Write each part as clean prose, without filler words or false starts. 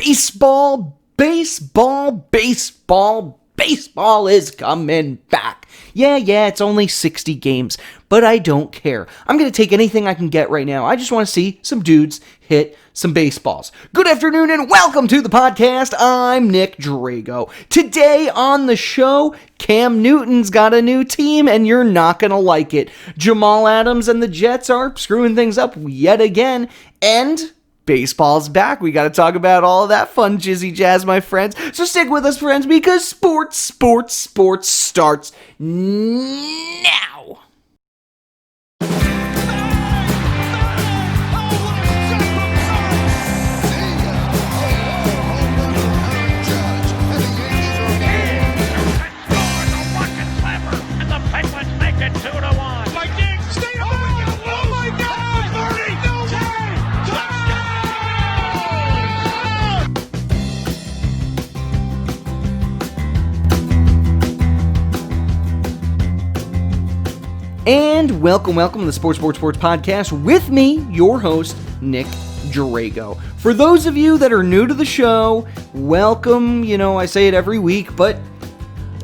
baseball is coming back. Yeah, it's only 60 games, but I don't care. I'm going to take anything I can get right now. I just want to see some dudes hit some baseballs. Good afternoon and welcome to the podcast. I'm Nick Drago. Today on the show, Cam Newton's got a new team and you're not going to like it. Jamal Adams and the Jets are screwing things up yet again, and baseball's back. We got to talk about all of that fun jizzy jazz, my friends. So stick with us, friends, because sports starts now. And welcome to the Sports Podcast with me, your host, Nick Drago. For those of you that are new to the show, welcome. I say it every week, but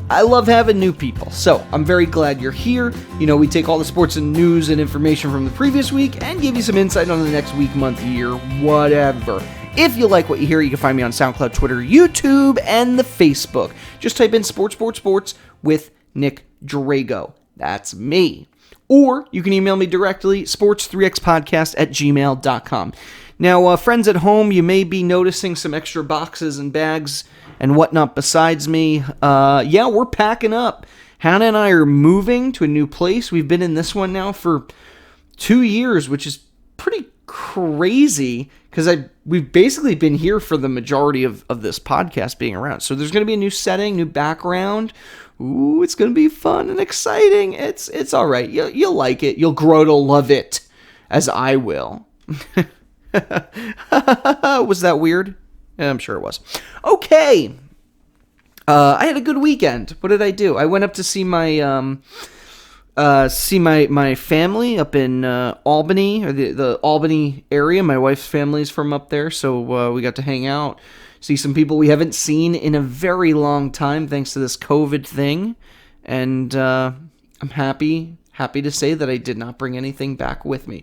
I love having new people. So I'm very glad you're here. We take all the sports and news and information from the previous week and give you some insight on the next week, month, year, whatever. If you like what you hear, you can find me on Soundcloud, Twitter, YouTube, and the Facebook. Just type in sports with Nick Drago. That's me. Or you can email me directly, sports3xpodcast@gmail.com. Now, friends at home, you may be noticing some extra boxes and bags and whatnot besides me. We're packing up. Hannah and I are moving to a new place. We've been in this one now for 2 years, which is pretty crazy because we've basically been here for the majority of this podcast being around. So there's going to be a new setting, new background. Ooh, it's going to be fun and exciting. It's all right. You'll like it. You'll grow to love it, as I will. Was that weird? I'm sure it was. Okay. I had a good weekend. What did I do? I went up to see my my family up in Albany, or the Albany area. My wife's family's from up there, so we got to hang out. See some people we haven't seen in a very long time thanks to this COVID thing. And I'm happy to say that I did not bring anything back with me.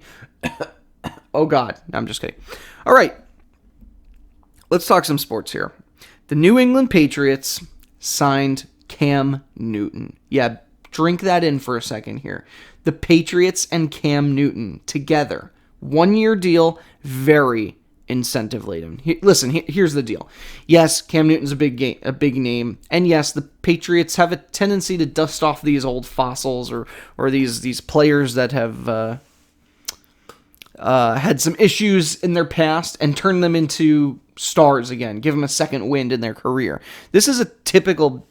Oh, God. No, I'm just kidding. All right. Let's talk some sports here. The New England Patriots signed Cam Newton. Yeah, drink that in for a second here. The Patriots and Cam Newton together. 1-year deal, very incentive laden. Here's the deal. Yes, Cam Newton's a big name, and yes, the Patriots have a tendency to dust off these old fossils or these players that have had some issues in their past and turn them into stars again. Give them a second wind in their career. This is a typical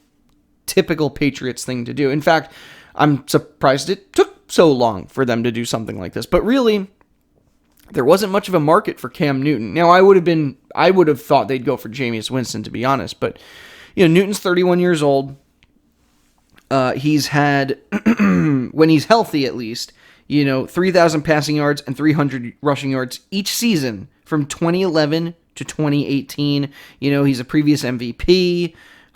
Patriots thing to do. In fact, I'm surprised it took so long for them to do something like this. But really, there wasn't much of a market for Cam Newton. Now, I would have thought they'd go for Jameis Winston, to be honest. But, Newton's 31 years old. He's had, when he's healthy at least, 3,000 passing yards and 300 rushing yards each season from 2011 to 2018. He's a previous MVP,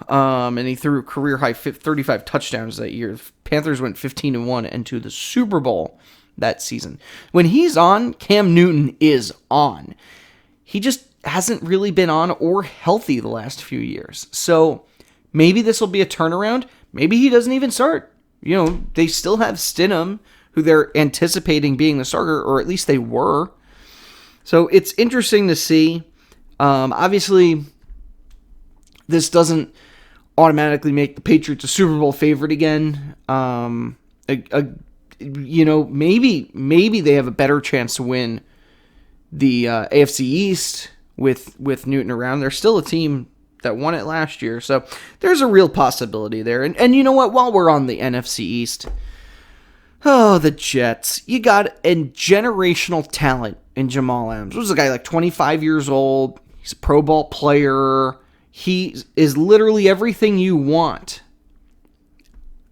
and he threw a career-high 35 touchdowns that year. Panthers went 15-1 and to the Super Bowl that season. When he's on, Cam Newton is on. He just hasn't really been on or healthy the last few years. So maybe this will be a turnaround. Maybe he doesn't even start. They still have Stidham, who they're anticipating being the starter, or at least they were. So it's interesting to see. Obviously, this doesn't automatically make the Patriots a Super Bowl favorite again. Maybe they have a better chance to win the AFC East with Newton around. They're still a team that won it last year, so there's a real possibility there. And you know what? While we're on the NFC East, the Jets. You got a generational talent in Jamal Adams. This was a guy like 25 years old. He's a Pro Bowl player. He is literally everything you want.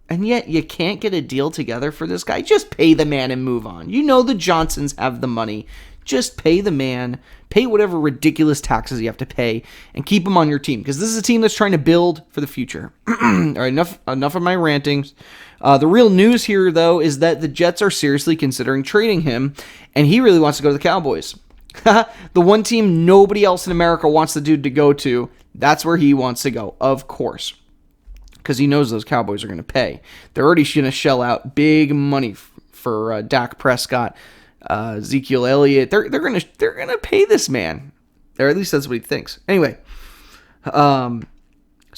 And yet you can't get a deal together for this guy. Just pay the man and move on. The Johnsons have the money Just pay the man, pay whatever ridiculous taxes you have to pay, and keep him on your team, because this is a team that's trying to build for the future. All right, enough of my rantings. The real news here, though, is that the Jets are seriously considering trading him, and he really wants to go to the Cowboys. The one team nobody else in America wants the dude to go to, that's where he wants to go, of course, because he knows those Cowboys are going to pay. They're already going to shell out big money for Dak Prescott, Ezekiel Elliott. They're gonna pay this man, or at least that's what he thinks. Anyway, so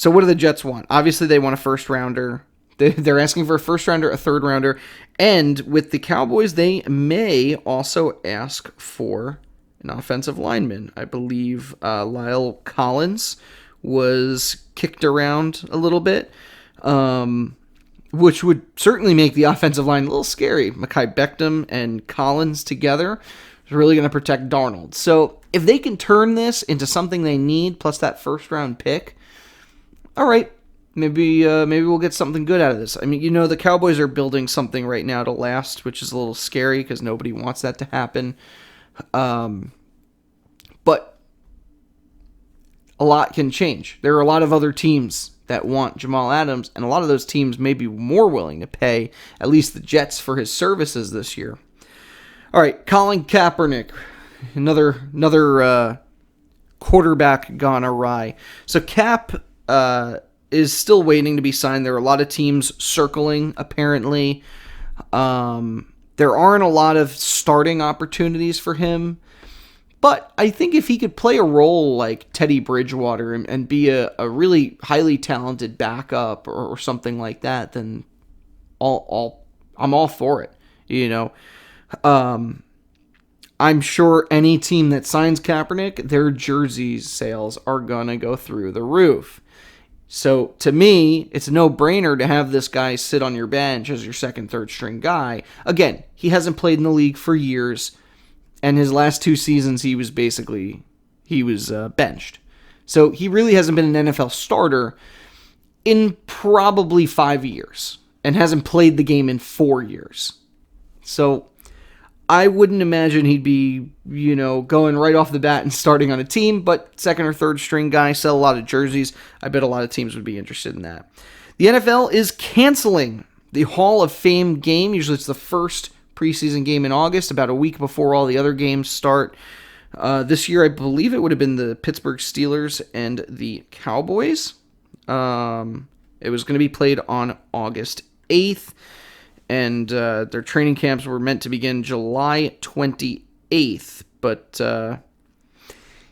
what do the Jets want? Obviously, they want a first rounder. They're asking for a first rounder, a third rounder, and with the Cowboys, they may also ask for an offensive lineman. I believe Lyle Collins was kicked around a little bit, which would certainly make the offensive line a little scary. Mekhi Beckham and Collins together is really going to protect Darnold. So if they can turn this into something they need, plus that first-round pick, all right, maybe we'll get something good out of this. I mean, the Cowboys are building something right now to last, which is a little scary because nobody wants that to happen. But a lot can change. There are a lot of other teams that want Jamal Adams, and a lot of those teams may be more willing to pay, at least the Jets, for his services this year. All right, Colin Kaepernick, another quarterback gone awry. So Cap is still waiting to be signed. There are a lot of teams circling, apparently. There aren't a lot of starting opportunities for him. But I think if he could play a role like Teddy Bridgewater and be a really highly talented backup or something like that, then I'm all for it. I'm sure any team that signs Kaepernick, their jersey sales are going to go through the roof. So to me, it's a no-brainer to have this guy sit on your bench as your second, third string guy. Again, he hasn't played in the league for years. And his last 2 seasons, he was benched. So he really hasn't been an NFL starter in probably 5 years and hasn't played the game in 4 years. So I wouldn't imagine he'd be, going right off the bat and starting on a team, but second or third string guy, sell a lot of jerseys. I bet a lot of teams would be interested in that. The NFL is canceling the Hall of Fame game. Usually it's the first preseason game in August, about a week before all the other games start. This year, I believe it would have been the Pittsburgh Steelers and the Cowboys. It was going to be played on August 8th, and their training camps were meant to begin July 28th. But, I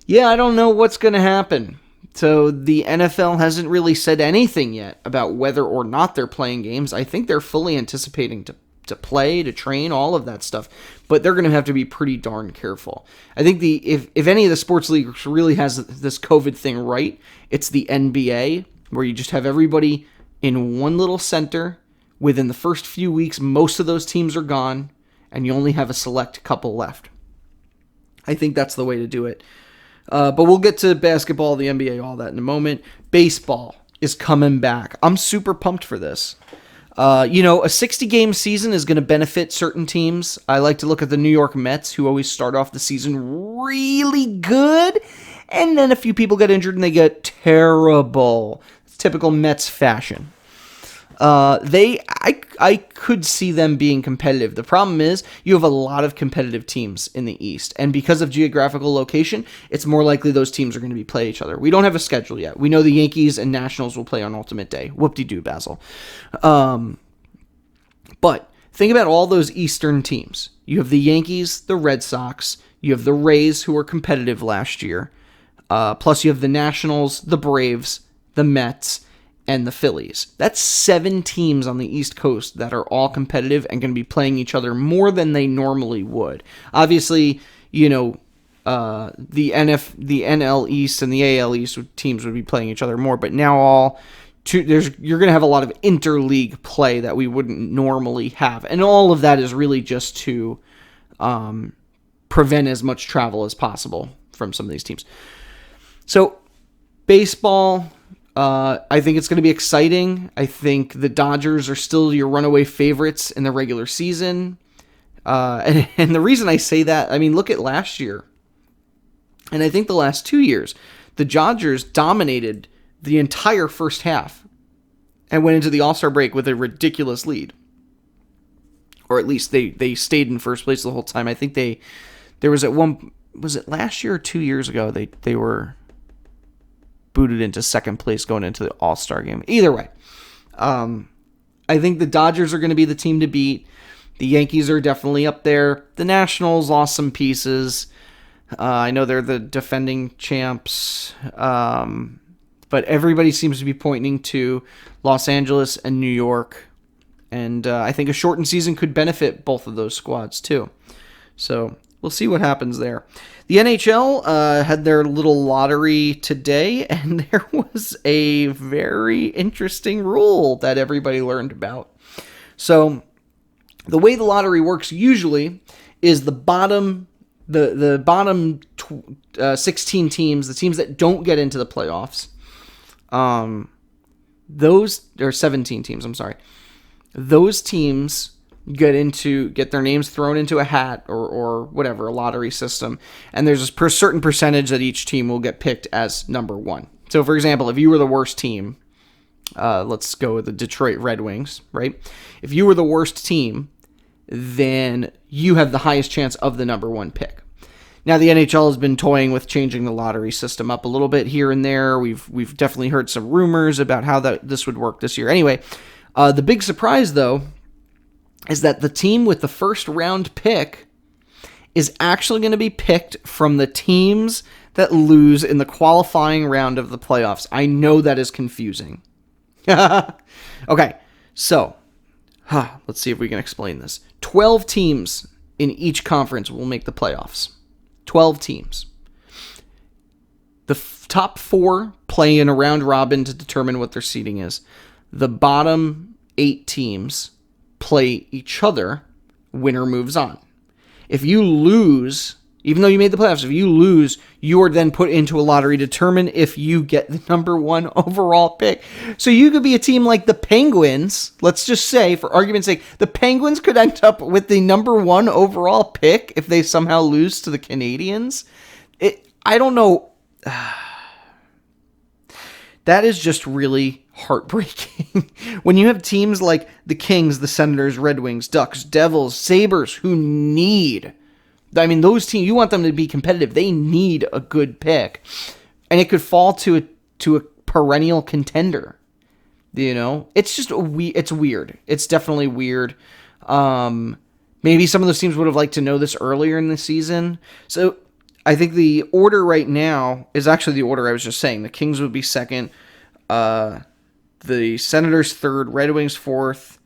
don't know what's going to happen. So the NFL hasn't really said anything yet about whether or not they're playing games. I think they're fully anticipating to play, to train, all of that stuff. But they're going to have to be pretty darn careful. I think if any of the sports leagues really has this COVID thing right, it's the NBA, where you just have everybody in one little center. Within the first few weeks, most of those teams are gone, and you only have a select couple left. I think that's the way to do it. But we'll get to basketball, the NBA, all that in a moment. Baseball is coming back. I'm super pumped for this. A 60-game season is going to benefit certain teams. I like to look at the New York Mets, who always start off the season really good, and then a few people get injured and they get terrible. It's typical Mets fashion. I could see them being competitive. The problem is you have a lot of competitive teams in the East, and because of geographical location, it's more likely those teams are going to be play each other. We don't have a schedule yet. We know the Yankees and Nationals will play on Ultimate Day. Whoop-de-doo, Basil. But think about all those Eastern teams. You have the Yankees, the Red Sox, you have the Rays, who were competitive last year, plus you have the Nationals, the Braves, the Mets, and the Phillies. That's 7 teams on the East Coast that are all competitive and going to be playing each other more than they normally would. Obviously, the NL East and the AL East teams would be playing each other more, but now you're going to have a lot of interleague play that we wouldn't normally have, and all of that is really just to prevent as much travel as possible from some of these teams. So, baseball. I think it's going to be exciting. I think the Dodgers are still your runaway favorites in the regular season. And the reason I say that, I mean, look at last year. And I think the last 2 years, the Dodgers dominated the entire first half and went into the All-Star break with a ridiculous lead. Or at least they stayed in first place the whole time. I think was it last year or 2 years ago, they were booted into second place going into the All-Star game. Either way, I think the Dodgers are going to be the team to beat. The Yankees are definitely up there. The Nationals lost some pieces. I know they're the defending champs, but everybody seems to be pointing to Los Angeles and New York. And I think a shortened season could benefit both of those squads too. So we'll see what happens there. The NHL had their little lottery today, and there was a very interesting rule that everybody learned about. So the way the lottery works usually is the bottom 16 teams, the teams that don't get into the playoffs, those are 17 teams, I'm sorry. Those teams get their names thrown into a hat or whatever, a lottery system, and there's a certain percentage that each team will get picked as number one. So, for example, if you were the worst team, let's go with the Detroit Red Wings, right? If you were the worst team, then you have the highest chance of the number one pick. Now, the NHL has been toying with changing the lottery system up a little bit here and there. We've definitely heard some rumors about how this would work this year. Anyway, the big surprise, though, is that the team with the first round pick is actually going to be picked from the teams that lose in the qualifying round of the playoffs. I know that is confusing. Okay, so let's see if we can explain this. 12 teams in each conference will make the playoffs. 12 teams. The top 4 play in a round robin to determine what their seeding is. The bottom 8 teams play each other. Winner moves on. If you lose, even though you made the playoffs, if you lose, you are then put into a lottery to determine if you get the number 1 overall pick. So you could be a team like the Penguins. Let's just say, for argument's sake, the Penguins could end up with the number 1 overall pick if they somehow lose to the Canadiens. I don't know. That is just really heartbreaking. When you have teams like the Kings, the Senators, Red Wings, Ducks, Devils, Sabres, who need... I mean, those teams, you want them to be competitive. They need a good pick. And it could fall to a perennial contender. You know? It's just, it's weird. It's definitely weird. Maybe some of those teams would have liked to know this earlier in the season. So I think the order right now is actually the order I was just saying. The Kings would be second. The Senators third. Red Wings fourth.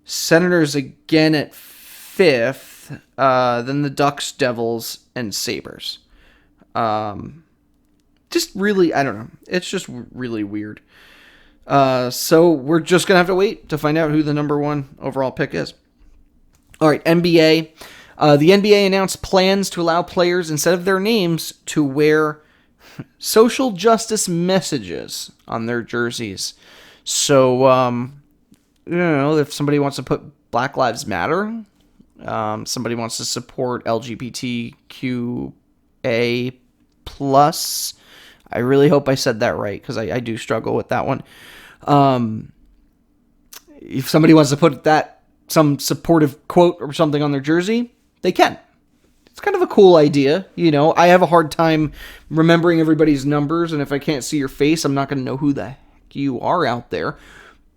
Senators again at fifth. Then the Ducks, Devils, and Sabres. Just really, I don't know. It's just really weird. So we're just going to have to wait to find out who the number 1 overall pick is. All right, NBA. The NBA announced plans to allow players, instead of their names, to wear social justice messages on their jerseys. So, if somebody wants to put Black Lives Matter... somebody wants to support LGBTQA+. I really hope I said that right, because I do struggle with that one. If somebody wants to put some supportive quote or something on their jersey, they can. It's kind of a cool idea, you know. I have a hard time remembering everybody's numbers, and if I can't see your face, I'm not going to know who the heck you are out there.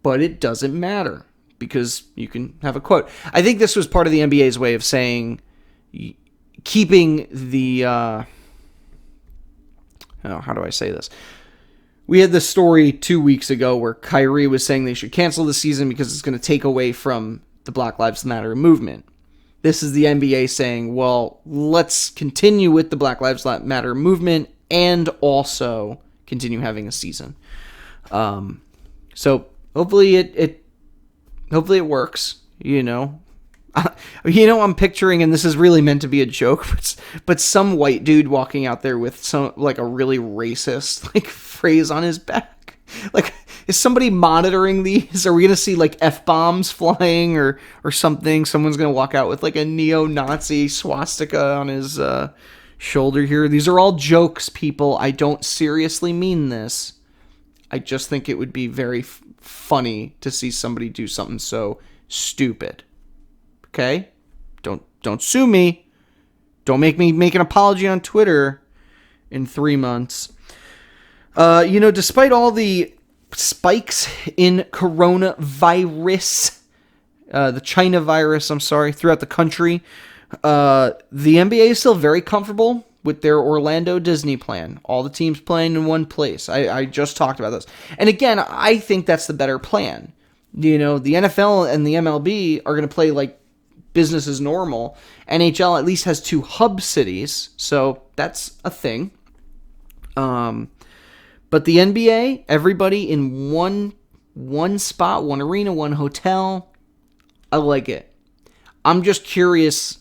But it doesn't matter, because you can have a quote. I think this was part of the NBA's way of saying, keeping the, how do I say this? We had this story 2 weeks ago where Kyrie was saying they should cancel the season because it's going to take away from the Black Lives Matter movement. This is the NBA saying, well, let's continue with the Black Lives Matter movement and also continue having a season. So hopefully it works, you know. I'm picturing, and this is really meant to be a joke, but some white dude walking out there with some, like, a really racist, like, phrase on his back. Like, is somebody monitoring these? Are we gonna see like F-bombs flying or something? Someone's gonna walk out with like a neo-Nazi swastika on his shoulder here. These are all jokes, people. I don't seriously mean this. I just think it would be very funny to see somebody do something so stupid. Okay? Don't sue me. Don't make me make an apology on Twitter in 3 months. Despite all the spikes in coronavirus, the China virus, throughout the country, the NBA is still very comfortable with their Orlando Disney plan. All the teams playing in one place. I just talked about this. And again, I think that's the better plan. The NFL and the MLB are going to play like business as normal. NHL at least has 2 hub cities, so that's a thing. But the NBA, everybody in one spot, one arena, one hotel. I like it. I'm just curious,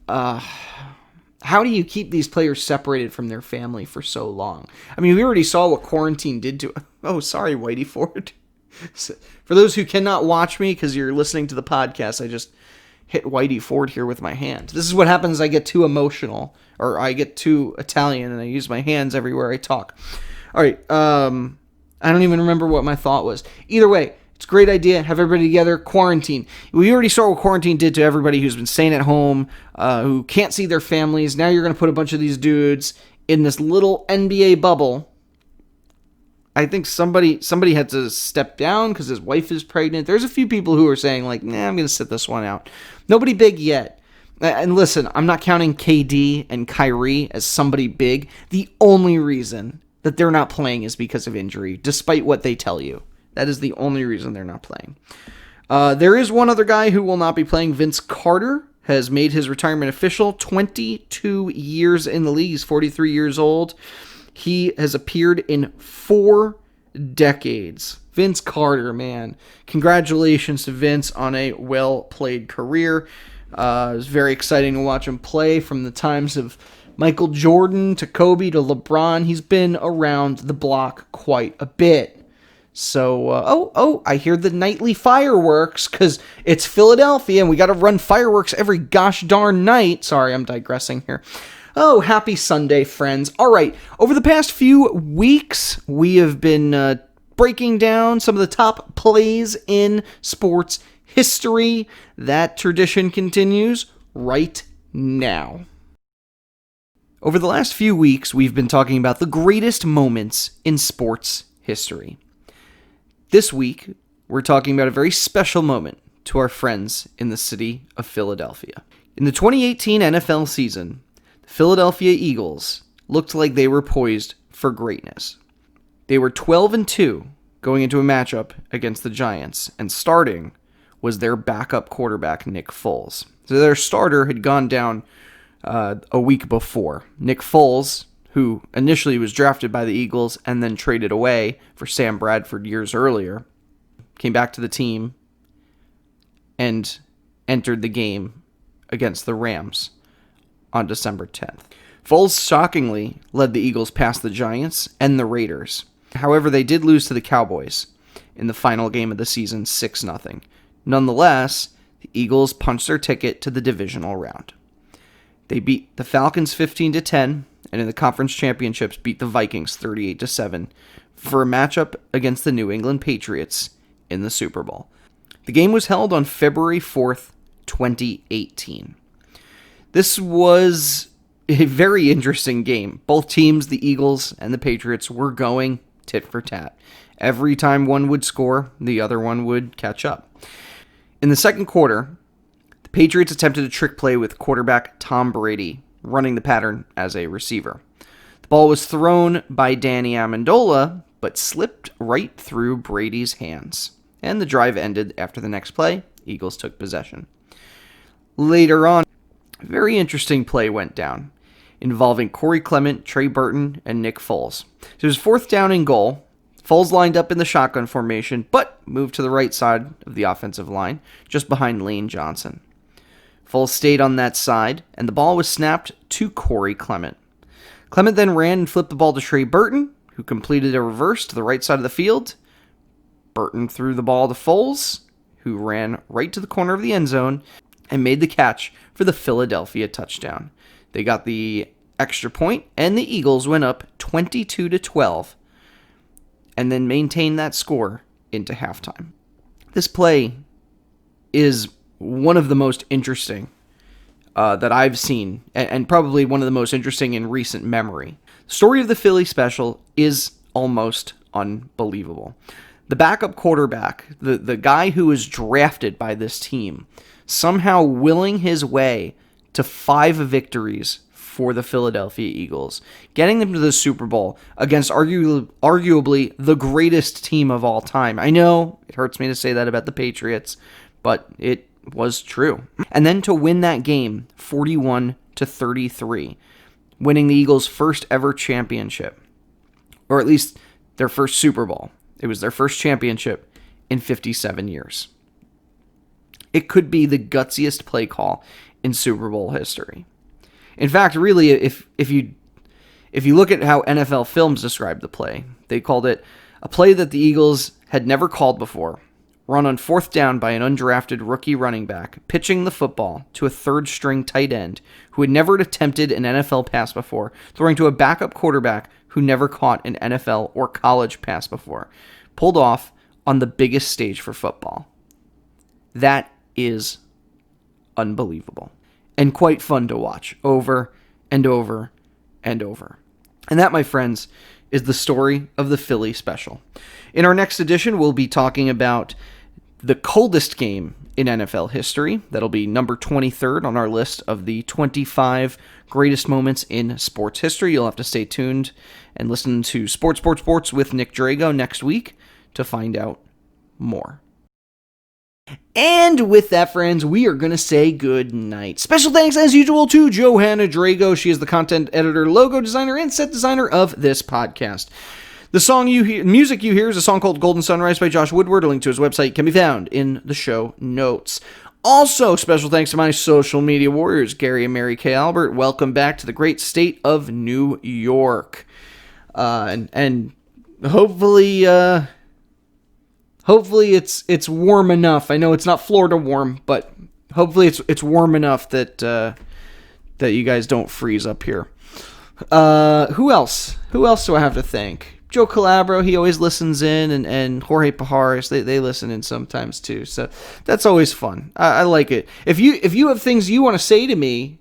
how do you keep these players separated from their family for so long? I mean, we already saw what quarantine did to... Oh, sorry, Whitey Ford. For those who cannot watch me because you're listening to the podcast, I just hit Whitey Ford here with my hand. This is what happens. I get too emotional, or I get too Italian, and I use my hands everywhere I talk. All right. I don't even remember what my thought was. Either way, it's a great idea. Have everybody together. Quarantine. We already saw what quarantine did to everybody who's been staying at home, who can't see their families. Now you're going to put a bunch of these dudes in this little NBA bubble. I think somebody had to step down because his wife is pregnant. There's a few people who are saying, like, nah, I'm going to sit this one out. Nobody big yet. And listen, I'm not counting KD and Kyrie as somebody big. The only reason that they're not playing is because of injury, despite what they tell you. That is the only reason they're not playing. There is one other guy who will not be playing. Vince Carter has made his retirement official. 22 years in the league. He's 43 years old. He has appeared in 4 decades. Vince Carter, man. Congratulations to Vince on a well-played career. It was very exciting to watch him play from the times of Michael Jordan to Kobe to LeBron. He's been around the block quite a bit. So, I hear the nightly fireworks because it's Philadelphia and we got to run fireworks every gosh darn night. Sorry, I'm digressing here. Oh, happy Sunday, friends. All right, over the past few weeks, we have been breaking down some of the top plays in sports history. That tradition continues right now. Over the last few weeks, we've been talking about the greatest moments in sports history. This week, we're talking about a very special moment to our friends in the city of Philadelphia. In the 2018 NFL season, the Philadelphia Eagles looked like they were poised for greatness. They were 12-2 going into a matchup against the Giants, and starting was their backup quarterback, Nick Foles. So their starter had gone down a week before. Nick Foles, who initially was drafted by the Eagles and then traded away for Sam Bradford years earlier, came back to the team and entered the game against the Rams on December 10th. Foles shockingly led the Eagles past the Giants and the Raiders. However, they did lose to the Cowboys in the final game of the season 6-0. Nonetheless, the Eagles punched their ticket to the divisional round. They beat the Falcons 15-10, and in the conference championships beat the Vikings 38-7 for a matchup against the New England Patriots in the Super Bowl. The game was held on February 4th, 2018. This was a very interesting game. Both teams, the Eagles and the Patriots, were going tit for tat. Every time one would score, the other one would catch up. In the second quarter, the Patriots attempted a trick play with quarterback Tom Brady running the pattern as a receiver. The ball was thrown by Danny Amendola, but slipped right through Brady's hands. And the drive ended after the next play. Eagles took possession. Later on, a very interesting play went down, involving Corey Clement, Trey Burton, and Nick Foles. So it was 4th down and goal. Foles lined up in the shotgun formation, but moved to the right side of the offensive line, just behind Lane Johnson. Foles stayed on that side, and the ball was snapped to Corey Clement. Clement then ran and flipped the ball to Trey Burton, who who completed a reverse to the right side of the field. Burton threw the ball to Foles, who ran right to the corner of the end zone and made the catch for the Philadelphia touchdown. They got the extra point, and the Eagles went up 22-12, and then maintained that score into halftime. This play is one of the most interesting that I've seen, and probably one of the most interesting in recent memory. The story of the Philly special is almost unbelievable. The backup quarterback, the guy who was drafted by this team, somehow willing his way to 5 victories for the Philadelphia Eagles, getting them to the Super Bowl against arguably the greatest team of all time. I know it hurts me to say that about the Patriots, but it was true. And then to win that game 41-33, winning the Eagles' first ever championship, or at least their first Super Bowl. It was their first championship in 57 years. It could be the gutsiest play call in Super Bowl history. In fact, really, if you look at how NFL Films described the play, they called it a play that the Eagles had never called before, run on 4th down by an undrafted rookie running back, pitching the football to a third-string tight end who had never attempted an NFL pass before, throwing to a backup quarterback who never caught an NFL or college pass before, pulled off on the biggest stage for football. That is unbelievable. And quite fun to watch over and over and over. And that, my friends, is the story of the Philly special. In our next edition, we'll be talking about the coldest game in NFL history. That'll be number 23rd on our list of the 25 greatest moments in sports history. You'll have to stay tuned and listen to Sports with Nick Drago next week to find out more. And with that, friends, we are going to say good night. Special thanks, as usual, to Johanna Drago. She is the content editor, logo designer, and set designer of this podcast. The music you hear is a song called Golden Sunrise by Josh Woodward. A link to his website can be found in the show notes. Also, special thanks to my social media warriors, Gary and Mary Kay Albert. Welcome back to the great state of New York. And hopefully... Hopefully it's warm enough. I know it's not Florida warm, but hopefully it's warm enough that you guys don't freeze up here. Who else? Who else do I have to thank? Joe Calabro, he always listens in, and Jorge Pajares, they listen in sometimes too. So that's always fun. I like it. If you have things you want to say to me,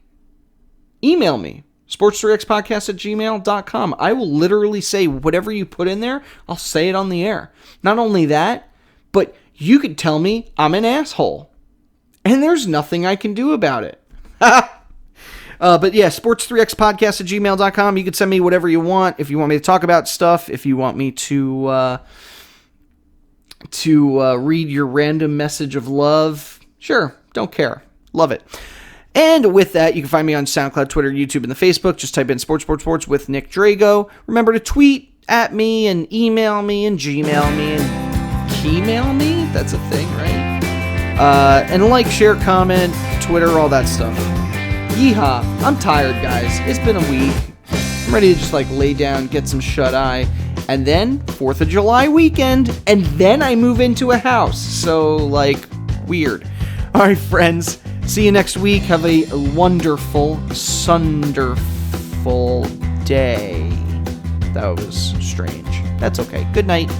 email me. sports3xpodcast@gmail.com. I will literally say whatever you put in there, I'll say it on the air. Not only that, but you could tell me I'm an asshole. And there's nothing I can do about it. But yeah, sports3xpodcast@gmail.com. You can send me whatever you want. If you want me to talk about stuff, if you want me to read your random message of love, sure, don't care. Love it. And with that, you can find me on SoundCloud, Twitter, YouTube, and the Facebook. Just type in Sports with Nick Drago. Remember to tweet at me and email me and Gmail me and keymail me. That's a thing, right? And like, share, comment, Twitter, all that stuff. Yeehaw. I'm tired, guys. It's been a week. I'm ready to just lay down, get some shut-eye. And then 4th of July weekend. And then I move into a house. So, weird. All right, friends. See you next week. Have a wonderful, sunderful day. That was strange. That's okay. Good night.